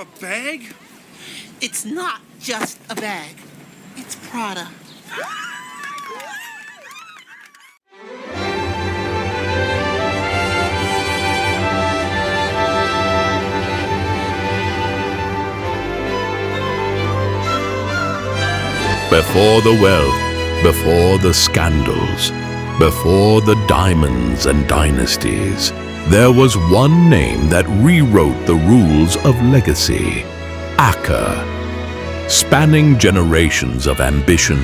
a bag? It's not just a bag. It's Prada. Before the wealth, before the scandals, before the diamonds and dynasties, there was one name that rewrote the rules of legacy: Acker. Spanning generations of ambition,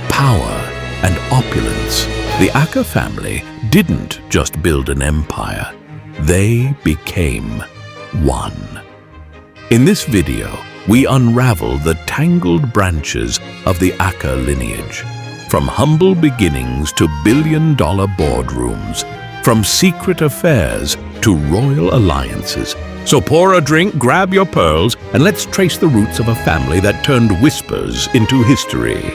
power, and opulence, the Acker family didn't just build an empire, they became one. In this video, we unravel the tangled branches of the Acker lineage, from humble beginnings to billion-dollar boardrooms, from secret affairs to royal alliances. So pour a drink, grab your pearls, and let's trace the roots of a family that turned whispers into history.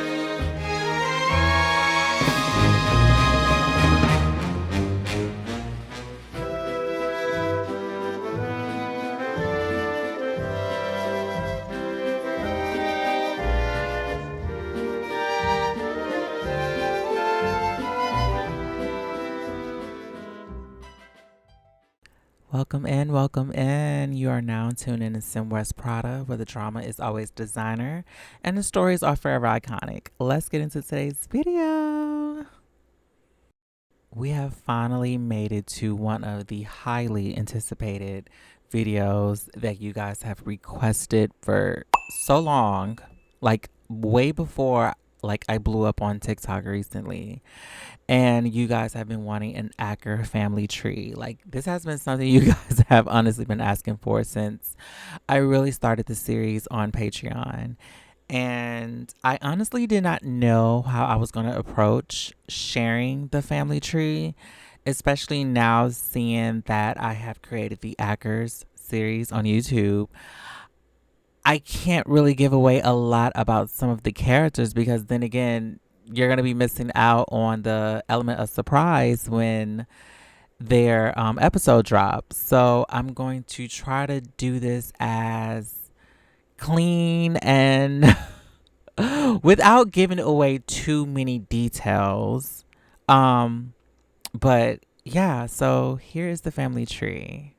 Welcome in. You are now tuned in to Sim West Prada, where the drama is always designer and the stories are forever iconic. Let's get into today's video. We have finally made it to one of the highly anticipated videos that you guys have requested for so long, like way before I blew up on TikTok recently. And you guys have been wanting an Acker family tree. This has been something you guys have honestly been asking for since I really started the series on Patreon. And I honestly did not know how I was going to approach sharing the family tree, especially now seeing that I have created the Ackers series on YouTube. I can't really give away a lot about some of the characters because then again, you're going to be missing out on the element of surprise when their episode drops. So I'm going to try to do this as clean and without giving away too many details. But yeah, so here is the family tree.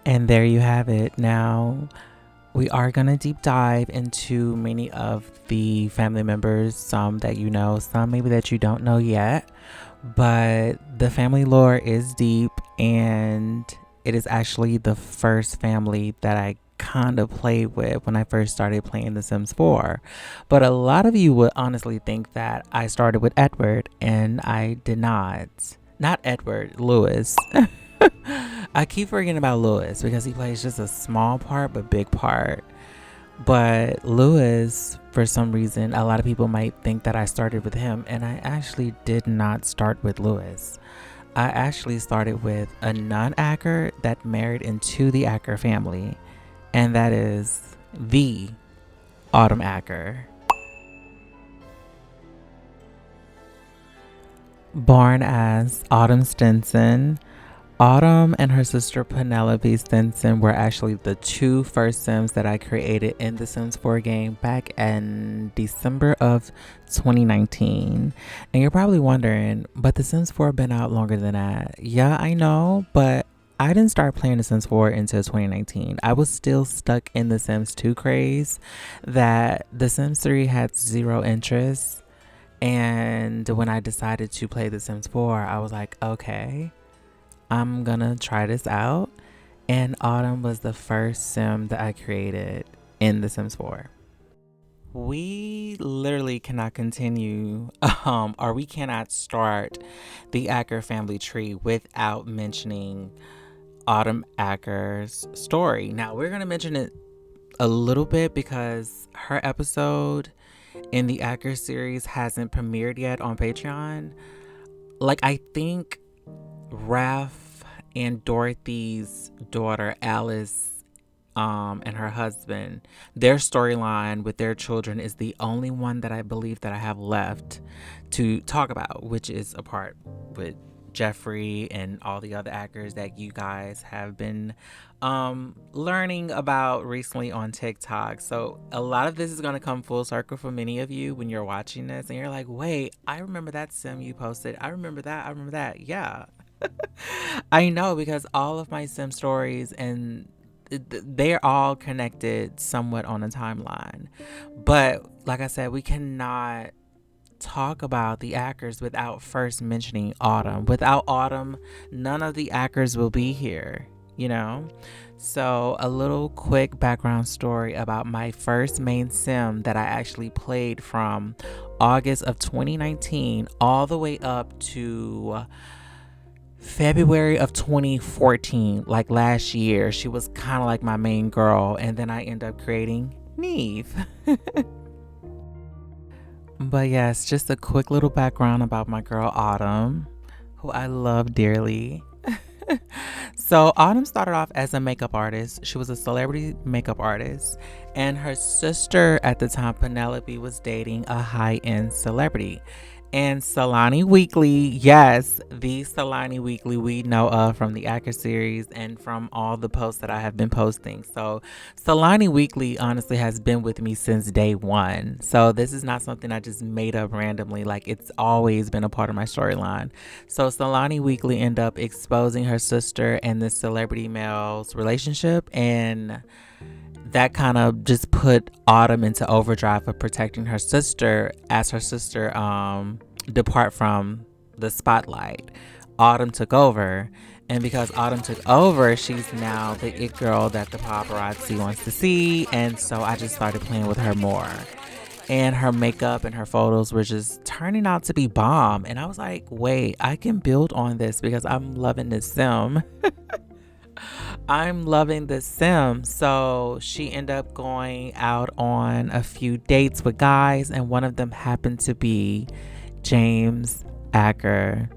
And there you have it. Now, we are going to deep dive into many of the family members, some that you know, some maybe that you don't know yet. But the family lore is deep, and it is actually the first family that I kind of played with when I first started playing The Sims 4. But a lot of you would honestly think that I started with Edward, and I did not. Not Edward, Lewis. I keep forgetting about Lewis because he plays just a small part but big part. But Lewis, for some reason, a lot of people might think that I started with him, and I actually did not start with Lewis. I actually started with a non-Acker that married into the Acker family, and that is the Autumn Acker. Born as Autumn Stinson, Autumn and her sister Penelope Stinson were actually the two first Sims that I created in the Sims 4 game back in December of 2019. And you're probably wondering, but the Sims 4 been out longer than that. Yeah, I know, but I didn't start playing The Sims 4 until 2019. I was still stuck in The Sims 2 craze that The Sims 3 had zero interest. And when I decided to play The Sims 4, I was like, okay, I'm gonna try this out. And Autumn was the first sim that I created in The Sims 4. We literally cannot continue, or we cannot start the Acker family tree without mentioning Autumn Acker's story. Now, we're going to mention it a little bit because her episode in the Acker series hasn't premiered yet on Patreon. Like, I think Raph and Dorothy's daughter, Alice, and her husband, their storyline with their children is the only one that I believe that I have left to talk about, which is a part with Jeffrey and all the other actors that you guys have been learning about recently on TikTok. So a lot of this is going to come full circle for many of you when you're watching this and you're like, wait, I remember that sim you posted. I remember that. Yeah. I know, because all of my sim stories and they're all connected somewhat on a timeline. But like I said, we cannot talk about the Ackers without first mentioning Autumn. Without Autumn, none of the Ackers will be here, you know? So a little quick background story about my first main sim that I actually played from August of 2019 all the way up to February of 2014, like last year. She was kind of like my main girl, and then I end up creating Neve. But yes, just a quick little background about my girl Autumn, who I love dearly. So Autumn started off as a makeup artist. She was a celebrity makeup artist, and her sister at the time, Penelope, was dating a high-end celebrity. And Solani Weekly, yes, the Solani Weekly we know of from the Acker series and from all the posts that I have been posting. So Solani Weekly honestly has been with me since day one. So this is not something I just made up randomly. Like, it's always been a part of my storyline. So Solani Weekly ended up exposing her sister and this celebrity male's relationship, and that kind of just put Autumn into overdrive for protecting her sister as her sister depart from the spotlight. Autumn took over, and because Autumn took over, she's now the it girl that the paparazzi wants to see. And so I just started playing with her more, and her makeup and her photos were just turning out to be bomb. And I was like, wait, I can build on this because I'm loving this sim. I'm loving this sim. So she ended up going out on a few dates with guys, and one of them happened to be James Acker,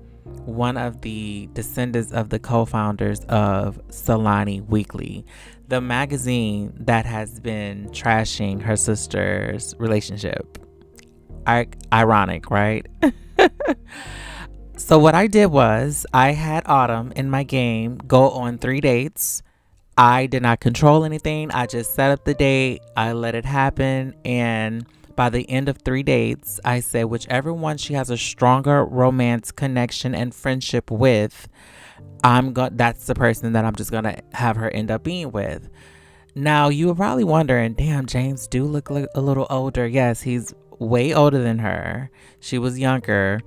one of the descendants of the co-founders of Solani Weekly, the magazine that has been trashing her sister's relationship. Ironic, right? So what I did was I had Autumn in my game go on 3 dates. I did not control anything. I just set up the date. I let it happen. And by the end of 3 dates, I said whichever one she has a stronger romance connection and friendship with, that's the person that I'm just going to have her end up being with. Now, you were probably wondering, damn, James do look like a little older. Yes, he's way older than her. She was younger.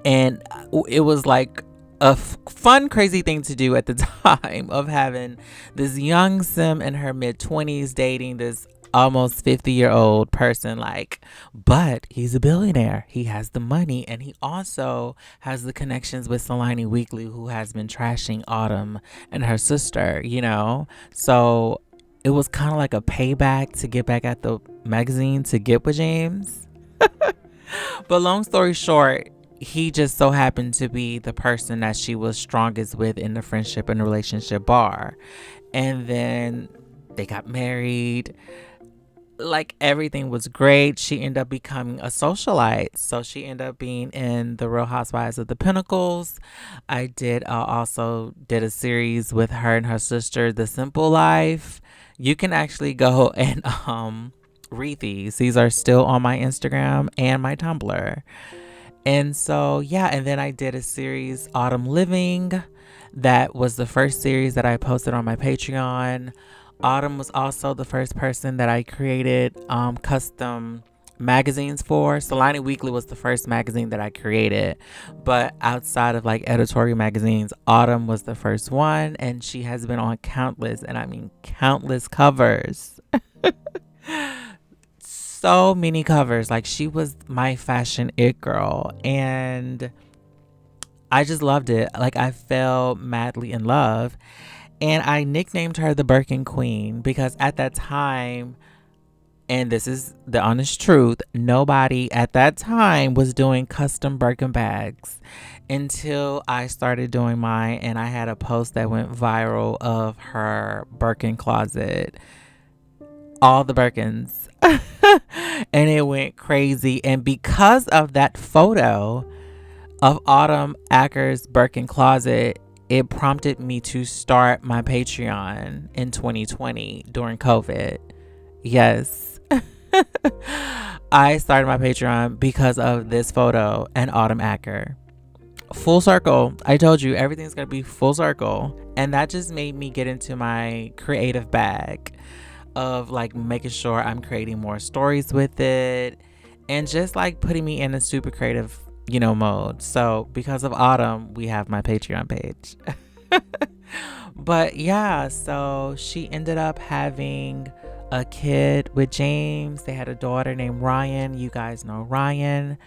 And it was like a fun, crazy thing to do at the time of having this young sim in her mid-20s dating this almost 50-year-old person. Like, but he's a billionaire. He has the money, and he also has the connections with Solani Weekly, who has been trashing Autumn and her sister, you know? So it was kind of like a payback to get back at the magazine to get with James. But long story short, he just so happened to be the person that she was strongest with in the friendship and relationship bar. And then they got married. Like, everything was great. She ended up becoming a socialite. So she ended up being in the Real Housewives of the Pinnacles. I also did a series with her and her sister, The Simple Life. You can actually go and read these. These are still on my Instagram and my Tumblr. And so, yeah, and then I did a series, Autumn Living. That was the first series that I posted on my Patreon. Autumn was also the first person that I created custom magazines for. Salani Weekly was the first magazine that I created, but outside of like editorial magazines, Autumn was the first one, and she has been on countless, and I mean countless covers. So many covers. Like, she was my fashion it girl, and I just loved it. Like, I fell madly in love, and I nicknamed her the Birkin Queen because at that time, and this is the honest truth, nobody at that time was doing custom Birkin bags until I started doing mine, and I had a post that went viral of her Birkin closet, all the Birkins. And it went crazy. And because of that photo of Autumn Acker's Birkin closet, it prompted me to start my Patreon in 2020 during COVID. Yes. I started my Patreon because of this photo and Autumn Acker. Full circle. I told you everything's going to be full circle. And that just made me get into my creative bag of like making sure I'm creating more stories with it and just like putting me in a super creative, mode. So because of Autumn, we have my Patreon page. But yeah, so she ended up having a kid with James. They had a daughter named Ryan. You guys know Ryan.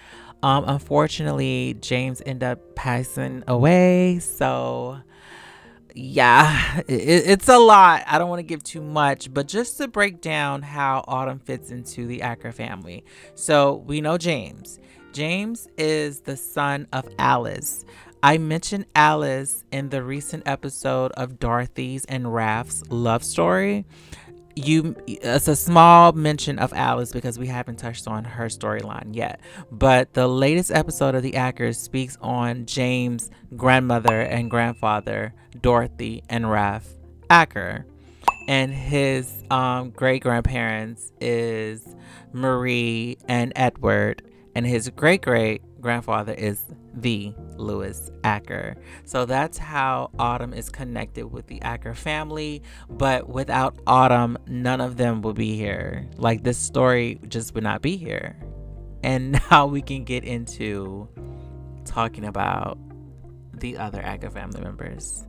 Unfortunately, James ended up passing away. So yeah, it's a lot. I don't want to give too much, but just to break down how Autumn fits into the Acker family. So we know James. James is the son of Alice. I mentioned Alice in the recent episode of Dorothy's and Raph's love story. It's a small mention of Alice because we haven't touched on her storyline yet, but the latest episode of the Ackers speaks on James' grandmother and grandfather, Dorothy and Raph Acker, and his great grandparents is Marie and Edward, and his great great grandfather is the Lewis Acker. So that's how Autumn is connected with the Acker family. But without Autumn, none of them will be here. Like, this story just would not be here. And now we can get into talking about the other Acker family members.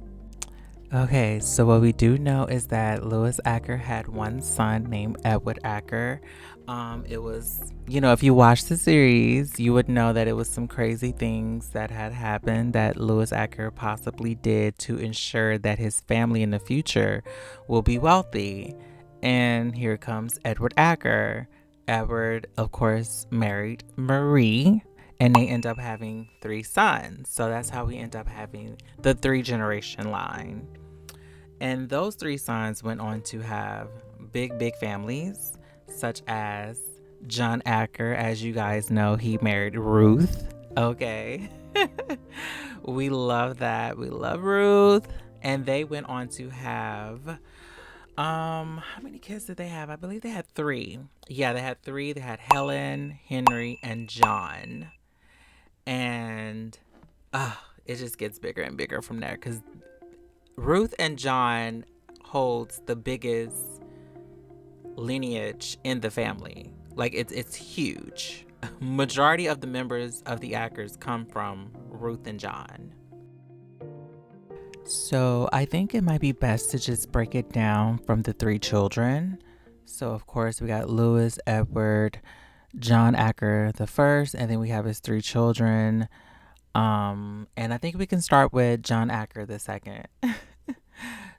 Okay, so what we do know is that Lewis Acker had one son named Edward Acker. It was, if you watch the series, you would know that it was some crazy things that had happened that Lewis Acker possibly did to ensure that his family in the future will be wealthy. And here comes Edward Acker. Edward, of course, married Marie, and they end up having 3 sons. So that's how we end up having the 3-generation line. And those 3 sons went on to have big families, such as John Acker. As you guys know, he married Ruth. Okay. We love that. We love Ruth. And they went on to have, how many kids did they have? I believe they had 3. Yeah, they had 3. They had Helen, Henry, and John. And it just gets bigger and bigger from there, because Ruth and John holds the biggest lineage in the family. Like, it's huge. Majority of the members of the Ackers come from Ruth and John. So I think it might be best to just break it down from the 3 children. So of course we got Lewis, Edward, John Acker the first, and then we have his 3 children. And I think we can start with John Acker the second.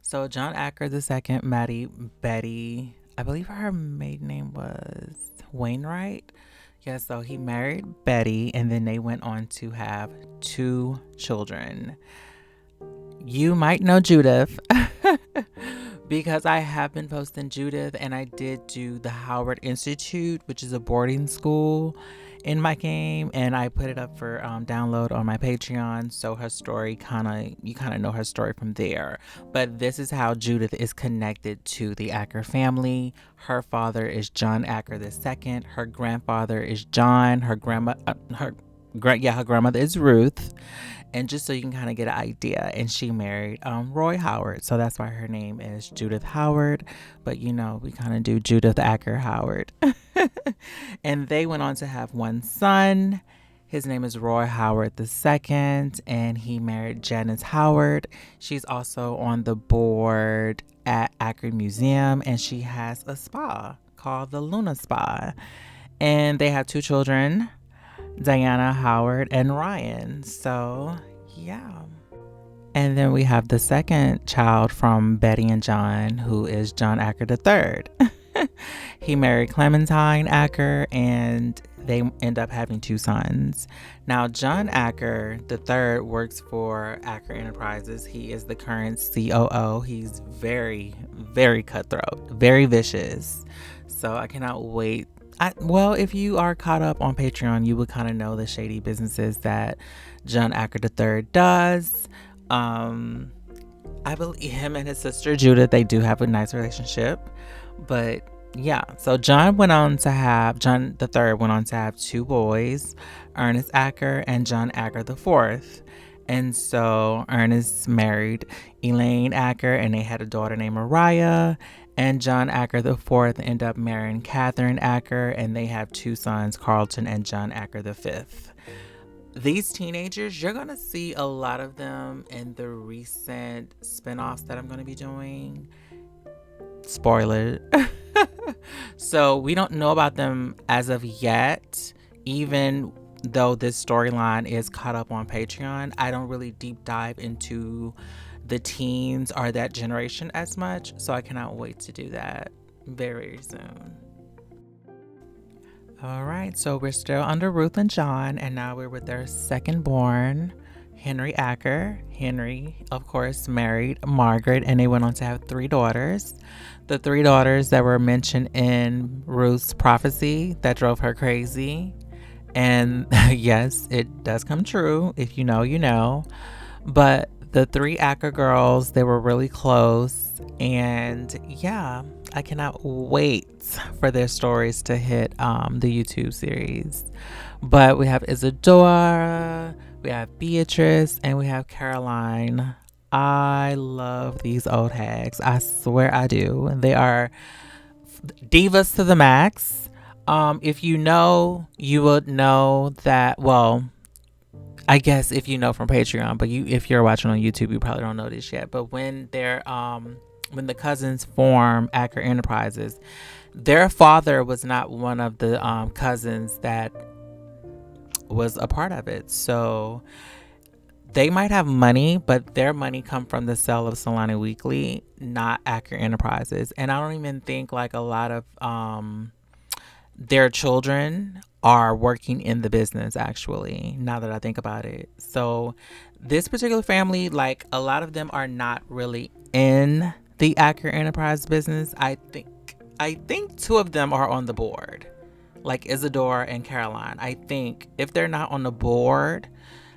So John Acker the second married Betty. I believe her maiden name was Wainwright. Yeah, so he married Betty, and then they went on to have 2 children. You might know Judith because I have been posting Judith, and I did do the Howard Institute, which is a boarding school in my game, and I put it up for download on my Patreon. So her story you kind of know her story from there. But this is how Judith is connected to the Acker family. Her father is John Acker II. Her grandfather is John. Her grandmother is Ruth, And just so you can kind of get an idea, and she married Roy Howard, so that's why her name is Judith Howard. But you know, we kind of do Judith Acker Howard. And they went on to have one son. His name is Roy Howard II, and he married Janice Howard. She's also on the board at Acker Museum, and she has a spa called the Luna Spa. And they have 2 children, Diana Howard and Ryan. So, yeah. And then we have the second child from Betty and John, who is John Acker III. He married Clementine Acker, and they end up having 2 sons. Now, John Acker III works for Acker Enterprises. He is the current COO. He's very, very cutthroat, very vicious. So I cannot wait. Well, if you are caught up on Patreon, you would kind of know the shady businesses that John Acker III does. I believe him and his sister Judith, they do have a nice relationship. But yeah, so John III went on to have 2 boys, Ernest Acker and John Acker IV. And so Ernest married Elaine Acker, and they had a daughter named Mariah. And John Acker IV ended up marrying Catherine Acker, and they have 2 sons, Carlton and John Acker V. These teenagers, you're going to see a lot of them in the recent spinoffs that I'm going to be doing. Spoiler. So we don't know about them as of yet, even though this storyline is caught up on Patreon. I don't really deep dive into the teens or that generation as much, so I cannot wait to do that very soon. All right, so we're still under Ruth and John, and now we're with their second born, Henry Acker. Henry, of course, married Margaret, and they went on to have 3 daughters. The 3 daughters that were mentioned in Ruth's prophecy that drove her crazy. And yes, it does come true. If you know, you know. But the 3 Acker girls, they were really close. And yeah, I cannot wait for their stories to hit the YouTube series. But we have Isadora, we have Beatrice, and we have Caroline. I love these old hags. I swear I do. They are divas to the max. If you know, you would know that. Well, I guess if you know from Patreon, but if you're watching on YouTube, you probably don't know this yet. But when when the cousins form Acker Enterprises, their father was not one of the cousins that was a part of it. So they might have money, but their money come from the sale of Solani Weekly, not Acker Enterprises. And I don't even think like a lot of their children are working in the business, actually, now that I think about it. So this particular family, like a lot of them are not really in the Acker Enterprise business. I think 2 of them are on the board, like Isadora and Caroline. I think if they're not on the board,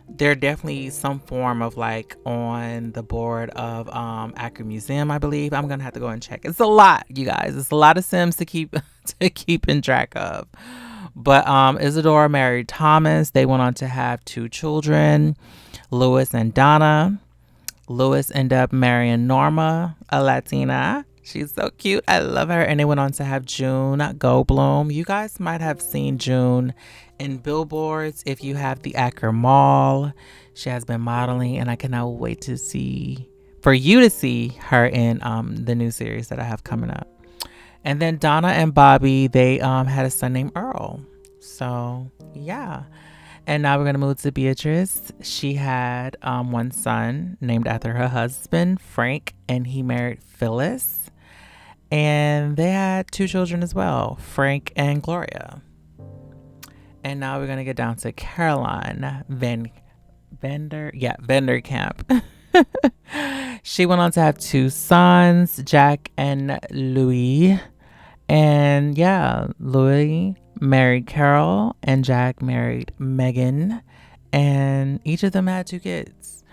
they're definitely some form of like on the board of Acker Museum, I believe. I'm gonna have to go and check. It's a lot, you guys. It's a lot of Sims to keep in track of. But Isadora married Thomas. They went on to have 2 children, Louis and Donna. Louis ended up marrying Norma, a Latina. She's so cute. I love her. And they went on to have June Goldblum. You guys might have seen June in billboards if you have the Acker Mall. She has been modeling, and I cannot wait for you to see her in the new series that I have coming up. And then Donna and Bobby, they had a son named Earl. So yeah. And now we're going to move to Beatrice. She had 1 son named after her husband, Frank, and he married Phyllis. And they had 2 children as well, Frank and Gloria. And now we're going to get down to Caroline Vanderkamp. She went on to have 2 sons, Jack and Louis. And yeah, Louis married Carol and Jack married Megan. And each of them had 2 kids.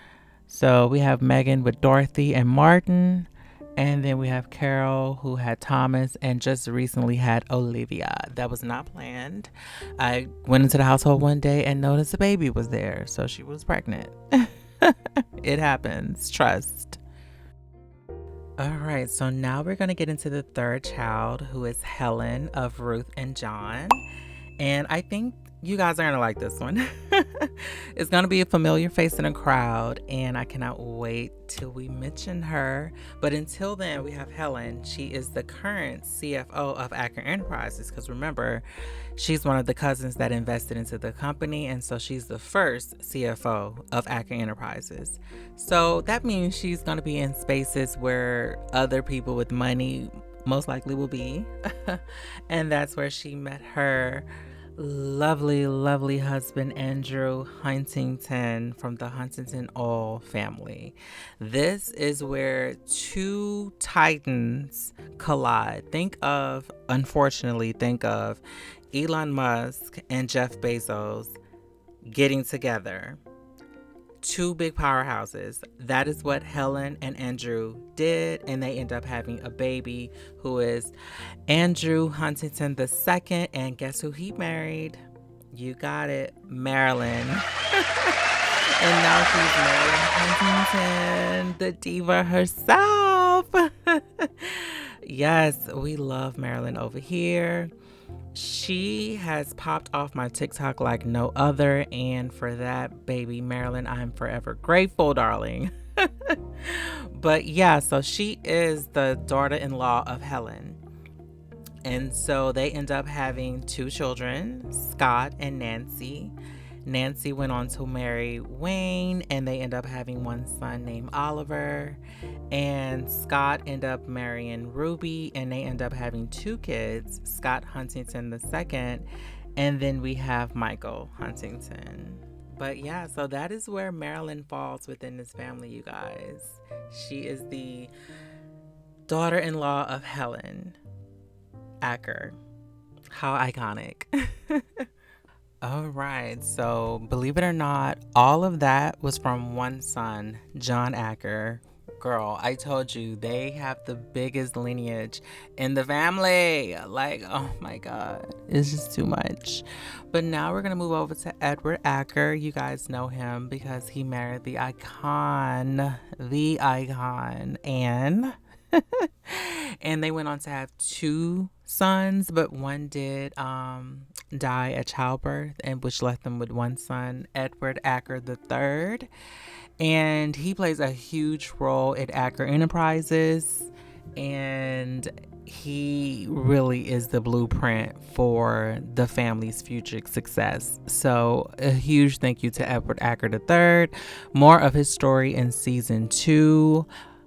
So we have Megan with Dorothy and Martin. And then we have Carol, who had Thomas, and just recently had Olivia. That was not planned. I went into the household one day and noticed a baby was there, so she was pregnant. It happens. Trust. All right, so now we're going to get into the third child, who is Helen of Ruth and John. And I think you guys are going to like this one. It's going to be a familiar face in a crowd, and I cannot wait till we mention her. But until then, we have Helen. She is the current CFO of Acker Enterprises, because remember, she's one of the cousins that invested into the company, and so she's the first CFO of Acker Enterprises. So that means she's going to be in spaces where other people with money most likely will be. And that's where she met her lovely husband, Andrew Huntington, from the Huntington oil family. This is where two titans collide. Unfortunately, think of Elon Musk and Jeff Bezos getting together. Two big powerhouses. That is what Helen and Andrew did, and they end up having a baby who is Andrew Huntington II. And guess who he married? You got it, Marilyn. And now she's Marilyn Huntington, the diva herself. Yes, we love Marilyn over here. She has popped off my TikTok like no other, and for that, baby Marilyn, I'm forever grateful, darling. But yeah, so she is the daughter-in-law of Helen. And so they end up having two children, Scott and Nancy. Nancy went on to marry Wayne, and they end up having one son named Oliver. And Scott ended up marrying Ruby, and they end up having two kids, Scott Huntington II, and then we have Michael Huntington. But yeah, so that is where Marilyn falls within this family, you guys. She is the daughter-in-law of Helen Acker. How iconic. All right, so believe it or not, all of that was from one son, John Acker. Girl, I told you, they have the biggest lineage in the family. Like, oh my God, it's just too much. But now we're going to move over to Edward Acker. You guys know him because he married the icon, Anne. And they went on to have two sons, but one did die at childbirth, and which left them with one son, Edward Acker III. And he plays a huge role at Acker Enterprises, and he really is the blueprint for the family's future success. So a huge thank you to Edward Acker III. More of his story in season 2.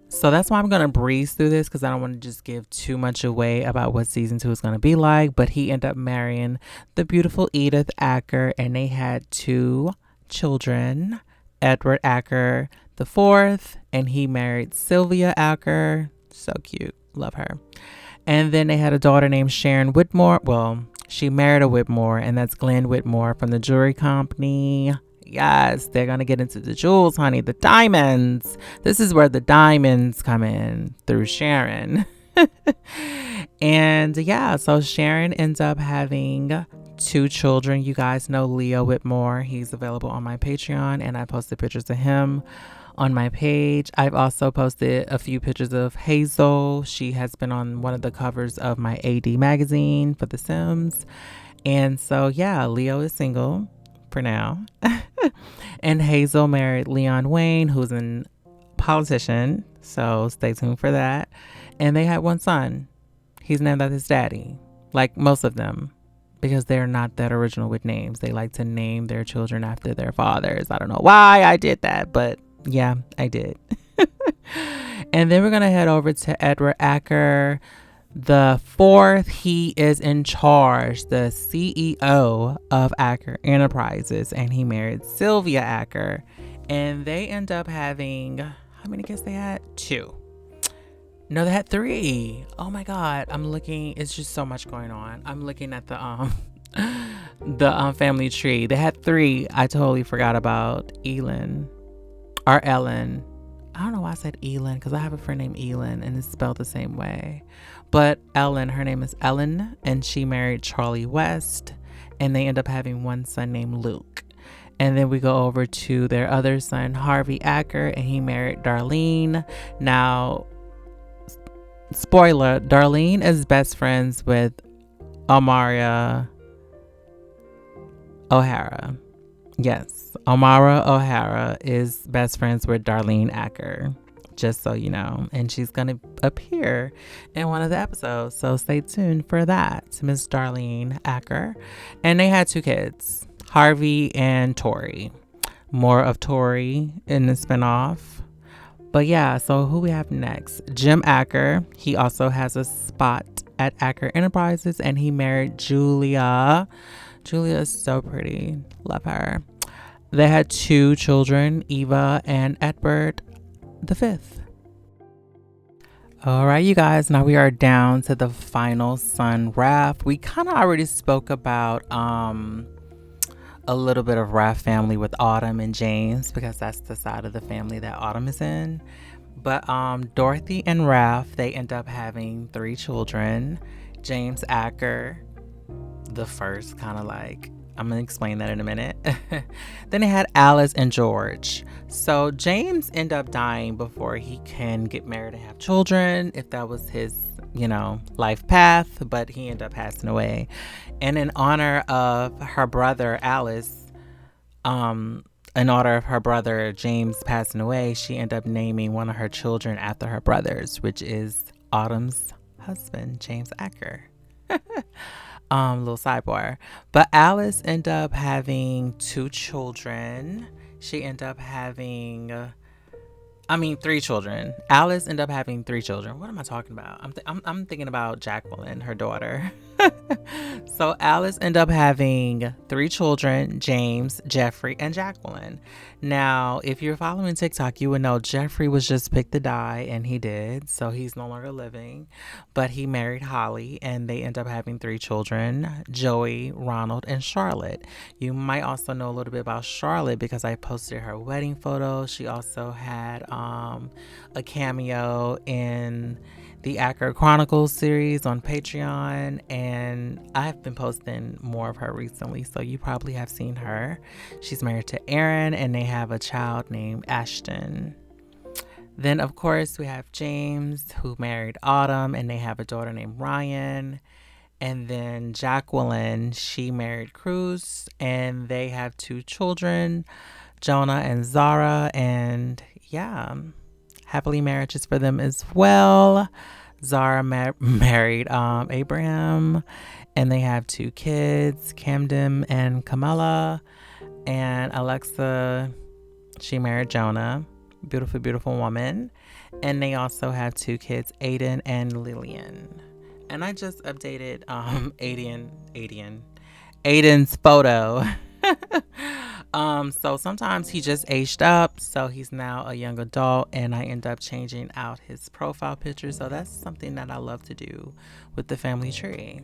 So that's why I'm going to breeze through this, because I don't want to just give too much away about what season 2 is going to be like. But he ended up marrying the beautiful Edith Acker, and they had two children, Edward Acker IV, and he married Sylvia Acker. So cute. Love her. And then they had a daughter named Sharon Whitmore. Well, she married a Whitmore, and that's Glenn Whitmore from the jewelry company. Yes, they're going to get into the jewels, honey. The diamonds. This is where the diamonds come in through Sharon. And yeah, so Sharon ends up having two children. You guys know Leo Whitmore. He's available on my Patreon, and I posted pictures of him on my page. I've also posted a few pictures of Hazel. She has been on one of the covers of my AD magazine for The Sims. And so yeah, Leo is single for now. And Hazel married Leon Wayne, who's a politician, so stay tuned for that. And they had one son. He's named after his daddy, like most of them, because they're not that original with names. They like to name their children after their fathers. I don't know why I did that, but yeah, I did. And then we're gonna head over to Edward Acker IV. He is in charge, the CEO of Acker Enterprises, and he married Sylvia Acker, and they end up having, how many kids they had? 2. No, they had 3. Oh my God, I'm looking. It's just so much going on. I'm looking at the family tree. They had 3. I totally forgot about Ellen. I don't know why I said Elin, because I have a friend named Elin and it's spelled the same way. But Ellen, her name is Ellen, and she married Charlie West, and they end up having one son named Luke. And then we go over to their other son, Harvey Acker, and he married Darlene. Now, spoiler, Darlene is best friends with Amara O'Hara. Yes, Amara O'Hara is best friends with Darlene Acker, just so you know. And she's going to appear in one of the episodes, so stay tuned for that. Miss Darlene Acker. And they had 2 kids, Harvey and Tori. More of Tori in the spinoff. But yeah, so who we have next? Jim Acker. He also has a spot at Acker Enterprises, and he married Julia. Julia is so pretty. Love her. They had 2 children, Eva and Edward the 5th. All right, you guys, now we are down to the final son, Raph. We kind of already spoke about a little bit of Raph family with Autumn and James, because that's the side of the family that Autumn is in. But Dorothy and Raph, they end up having 3 children. James Acker, the first, kind of like, I'm gonna explain that in a minute. Then they had Alice and George. So James ended up dying before he can get married and have children, if that was his, you know, life path, but he ended up passing away. And in honor of her brother Alice, in honor of her brother James passing away, she ended up naming one of her children after her brothers, which is Autumn's husband, James Acker. Little sidebar. But Alice ended up having 2 children. She ended up having 3 children. Alice ended up having 3 children. What am I talking about? I'm thinking about Jacqueline, her daughter. So Alice ended up having 3 children, James, Jeffrey, and Jacqueline. Now, if you're following TikTok, you would know Jeffrey was just picked to die, and he did. So he's no longer living. But he married Holly, and they end up having 3 children, Joey, Ronald, and Charlotte. You might also know a little bit about Charlotte because I posted her wedding photo. She also had a cameo in the Acker Chronicles series on Patreon, and I've been posting more of her recently, so you probably have seen her. She's married to Aaron, and they have a child named Ashton. Then, of course, we have James, who married Autumn, and they have a daughter named Ryan. And then Jacqueline, she married Cruz, and they have 2 children, Jonah and Zara, and yeah, happily marriages for them as well. Zara married Abraham, and they have 2 kids, Camden and Camilla. And Alexa, she married Jonah. Beautiful, beautiful woman. And they also have 2 kids, Aiden and Lillian. And I just updated Aiden's photo. So sometimes he just aged up, so he's now a young adult, and I end up changing out his profile picture. So that's something that I love to do with the family tree.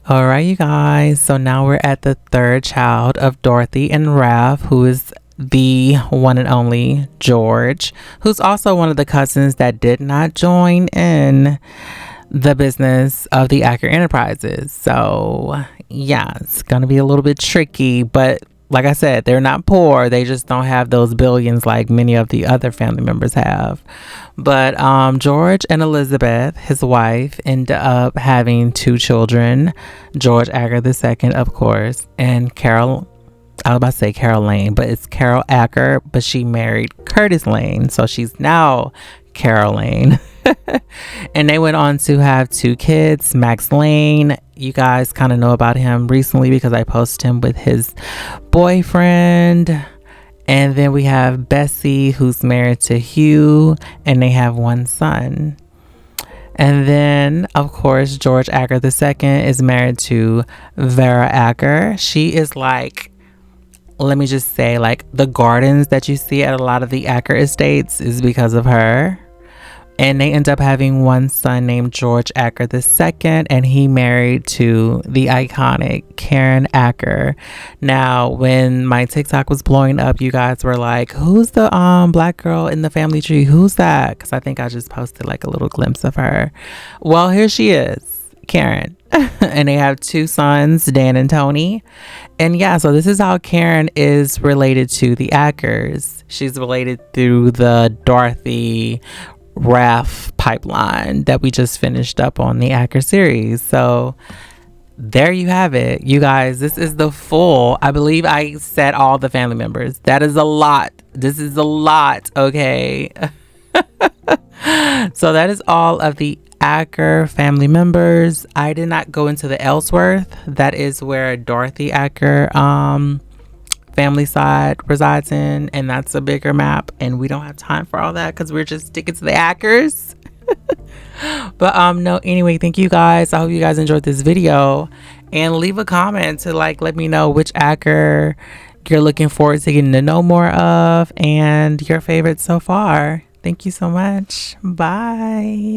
All right, you guys, so now we're at the 3rd child of Dorothy and Raph, who is the one and only George, who's also one of the cousins that did not join in the business of the Acker Enterprises. So yeah, it's gonna be a little bit tricky, but like I said, they're not poor. They just don't have those billions like many of the other family members have. But George and Elizabeth, his wife, end up having 2 children, George Acker II, of course, and Carol. I was about to say Carol Lane, but it's Carol Acker, but she married Curtis Lane, so she's now Carol Lane. And they went on to have 2 kids, Max Lane. You guys kind of know about him recently because I posted him with his boyfriend. And then we have Bessie, who's married to Hugh, and they have 1 son. And then, of course, George Acker II is married to Vera Acker. She is like, let me just say, like, the gardens that you see at a lot of the Acker estates is because of her. And they end up having one son named George Acker II, and he married to the iconic Karen Acker. Now, when my TikTok was blowing up, you guys were like, who's the black girl in the family tree? Who's that? Because I think I just posted like a little glimpse of her. Well, here she is, Karen. And they have two sons, Dan and Tony. And yeah, so this is how Karen is related to the Ackers. She's related through the Dorothy Raph pipeline that we just finished up on the Acker series. So there you have it, you guys. This is the full, I believe I said all the family members. That is a lot. This is a lot, okay? So that is all of the Acker family members. I did not go into the Ellsworth. That is where Dorothy Acker family side resides in, and that's a bigger map, and we don't have time for all that because we're just sticking to the Ackers. But no, anyway, thank you guys. I hope you guys enjoyed this video, and leave a comment to like let me know which Acker you're looking forward to getting to know more of and your favorites so far. Thank you so much. Bye.